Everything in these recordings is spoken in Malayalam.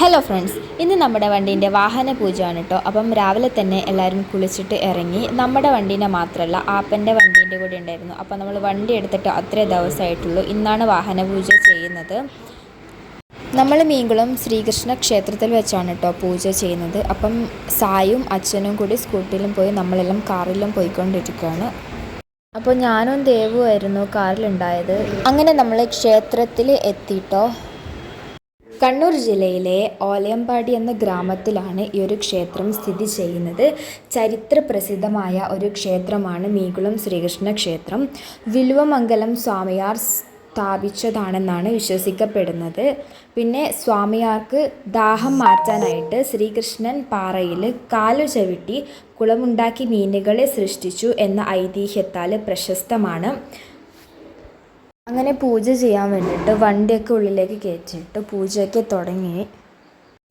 ഹലോ ഫ്രണ്ട്സ്, ഇന്ന് നമ്മുടെ വണ്ടീൻ്റെ വാഹന പൂജയാണ് കേട്ടോ. അപ്പം രാവിലെ തന്നെ എല്ലാവരും കുളിച്ചിട്ട് ഇറങ്ങി. നമ്മുടെ വണ്ടീനെ മാത്രമല്ല, ആപ്പൻ്റെ വണ്ടീൻ്റെ കൂടെ ഉണ്ടായിരുന്നു. അപ്പം നമ്മൾ വണ്ടി എടുത്തിട്ട് അത്രേ ദിവസമായിട്ടുള്ളൂ. ഇന്നാണ് വാഹന പൂജ ചെയ്യുന്നത്. നമ്മൾ മീൻകുളം ശ്രീകൃഷ്ണ ക്ഷേത്രത്തിൽ വെച്ചാണ് കേട്ടോ പൂജ ചെയ്യുന്നത്. അപ്പം സായും അച്ഛനും കൂടി സ്കൂട്ടിയിലും പോയി, നമ്മളെല്ലാം കാറിലും പോയിക്കൊണ്ടിരിക്കുകയാണ്. അപ്പോൾ ഞാനും ദേവുമായിരുന്നു കാറിലുണ്ടായത്. അങ്ങനെ നമ്മൾ ക്ഷേത്രത്തിൽ എത്തിയിട്ടോ. കണ്ണൂർ ജില്ലയിലെ ഓലയമ്പാടി എന്ന ഗ്രാമത്തിലാണ് ഈ ഒരു ക്ഷേത്രം സ്ഥിതി ചെയ്യുന്നത്. ചരിത്ര പ്രസിദ്ധമായ ഒരു ക്ഷേത്രമാണ് മീൻകുളം ശ്രീകൃഷ്ണ ക്ഷേത്രം. വില്വമംഗലം സ്വാമിയാർ സ്ഥാപിച്ചതാണെന്നാണ് വിശ്വസിക്കപ്പെടുന്നത്. പിന്നെ സ്വാമിയാർക്ക് ദാഹം മാറ്റാനായിട്ട് ശ്രീകൃഷ്ണൻ പാറയിൽ കാലു ചവിട്ടി കുളമുണ്ടാക്കി മീനുകളെ സൃഷ്ടിച്ചു എന്ന ഐതിഹ്യത്താൽ പ്രശസ്തമാണ്. അങ്ങനെ പൂജ ചെയ്യാൻ വേണ്ടിയിട്ട് വണ്ടിയൊക്കെ ഉള്ളിലേക്ക് കയറ്റിയിട്ട് പൂജയൊക്കെ തുടങ്ങി.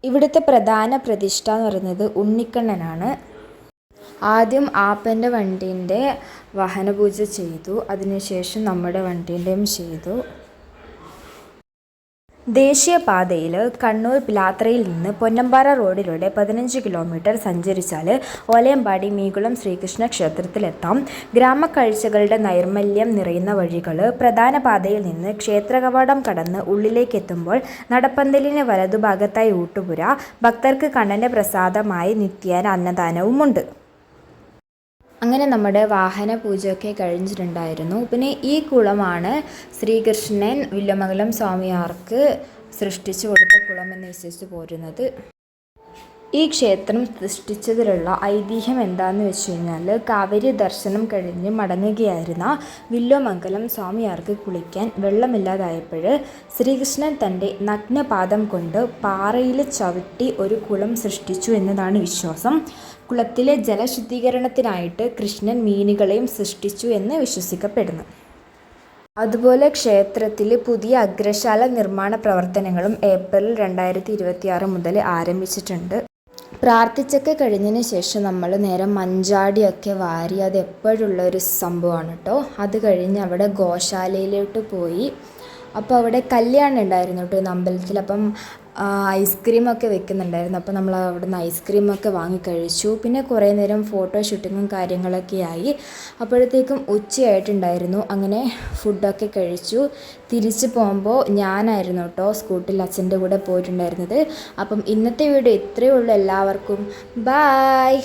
ഇവിടുത്തെ പ്രധാന പ്രതിഷ്ഠ എന്ന് പറയുന്നത് ഉണ്ണിക്കണ്ണനാണ്. ആദ്യം ആപ്പൻ്റെ വണ്ടീൻ്റെ വാഹനപൂജ ചെയ്തു. അതിനുശേഷം നമ്മുടെ വണ്ടീൻ്റെയും ചെയ്തു. ദേശീയപാതയിൽ കണ്ണൂർ പിലാത്രയിൽ നിന്ന് പൊന്നമ്പാറ റോഡിലൂടെ 15 കിലോമീറ്റർ സഞ്ചരിച്ചാൽ ഓലയമ്പാടി മീൻകുളം ശ്രീകൃഷ്ണ ക്ഷേത്രത്തിലെത്താം. ഗ്രാമക്കാഴ്ചകളുടെ നൈർമല്യം നിറയുന്ന വഴികൾ. പ്രധാന പാതയിൽ നിന്ന് ക്ഷേത്രകവാടം കടന്ന് ഉള്ളിലേക്ക് എത്തുമ്പോൾ നടപ്പന്തലിന് വലതുഭാഗത്തായി ഊട്ടുപുര. ഭക്തർക്ക് കണ്ണൻ്റെ പ്രസാദമായി നിത്യേന അന്നദാനവുമുണ്ട്. അങ്ങനെ നമ്മുടെ വാഹന പൂജയൊക്കെ കഴിഞ്ഞിട്ടുണ്ടായിരുന്നു. പിന്നെ ഈ കുളമാണ് ശ്രീകൃഷ്ണൻ വില്വമംഗലം സ്വാമിയാർക്ക് സൃഷ്ടിച്ചു കൊടുത്ത കുളം എന്ന് വിശ്വസിച്ച് പോരുന്നത്. ഈ ക്ഷേത്രം സൃഷ്ടിച്ചതിലുള്ള ഐതിഹ്യം എന്താണെന്ന് വെച്ച് കഴിഞ്ഞാൽ, കാവേരി ദർശനം കഴിഞ്ഞ് മടങ്ങുകയായിരുന്ന വില്വമംഗലം സ്വാമിയാർക്ക് കുളിക്കാൻ വെള്ളമില്ലാതായപ്പോൾ ശ്രീകൃഷ്ണൻ തൻ്റെ നഗ്നപാദം കൊണ്ട് പാറയിൽ ചവിട്ടി ഒരു കുളം സൃഷ്ടിച്ചു എന്നതാണ് വിശ്വാസം. കുളത്തിലെ ജലശുദ്ധീകരണത്തിനായിട്ട് കൃഷ്ണൻ മീനുകളെയും സൃഷ്ടിച്ചു എന്ന് വിശ്വസിക്കപ്പെടുന്നു. അതുപോലെ ക്ഷേത്രത്തിൽ പുതിയ അഗ്രശാല നിർമ്മാണ പ്രവർത്തനങ്ങളും ഏപ്രിൽ 2026 മുതൽ ആരംഭിച്ചിട്ടുണ്ട്. പ്രാർത്ഥിച്ചൊക്കെ കഴിഞ്ഞതിന് ശേഷം നമ്മൾ നേരെ മഞ്ചാടിയൊക്കെ വാരി, അത് എപ്പോഴുള്ള ഒരു സംഭവമാണ് കേട്ടോ. അത് കഴിഞ്ഞ് അവിടെ ഗോശാലയിലോട്ട് പോയി. അപ്പോൾ അവിടെ കല്യാണം ഉണ്ടായിരുന്നു കേട്ടോ ഇന്ന് അമ്പലത്തിൽ. അപ്പം ഐസ്ക്രീമൊക്കെ വെക്കുന്നുണ്ടായിരുന്നു. അപ്പോൾ നമ്മൾ അവിടെ നിന്ന് ഐസ്ക്രീമൊക്കെ വാങ്ങിക്കഴിച്ചു. പിന്നെ കുറേ നേരം ഫോട്ടോ ഷൂട്ടിങ്ങും കാര്യങ്ങളൊക്കെ ആയി. അപ്പോഴത്തേക്കും ഉച്ചയായിട്ടുണ്ടായിരുന്നു. അങ്ങനെ ഫുഡൊക്കെ കഴിച്ചു. തിരിച്ച് പോകുമ്പോൾ ഞാനായിരുന്നു കേട്ടോ സ്കൂട്ടിൽ അച്ഛൻ്റെ കൂടെ പോയിട്ടുണ്ടായിരുന്നത്. അപ്പം ഇന്നത്തെ വീഡിയോ ഇത്രയേ ഉള്ളൂ. എല്ലാവർക്കും ബായ്.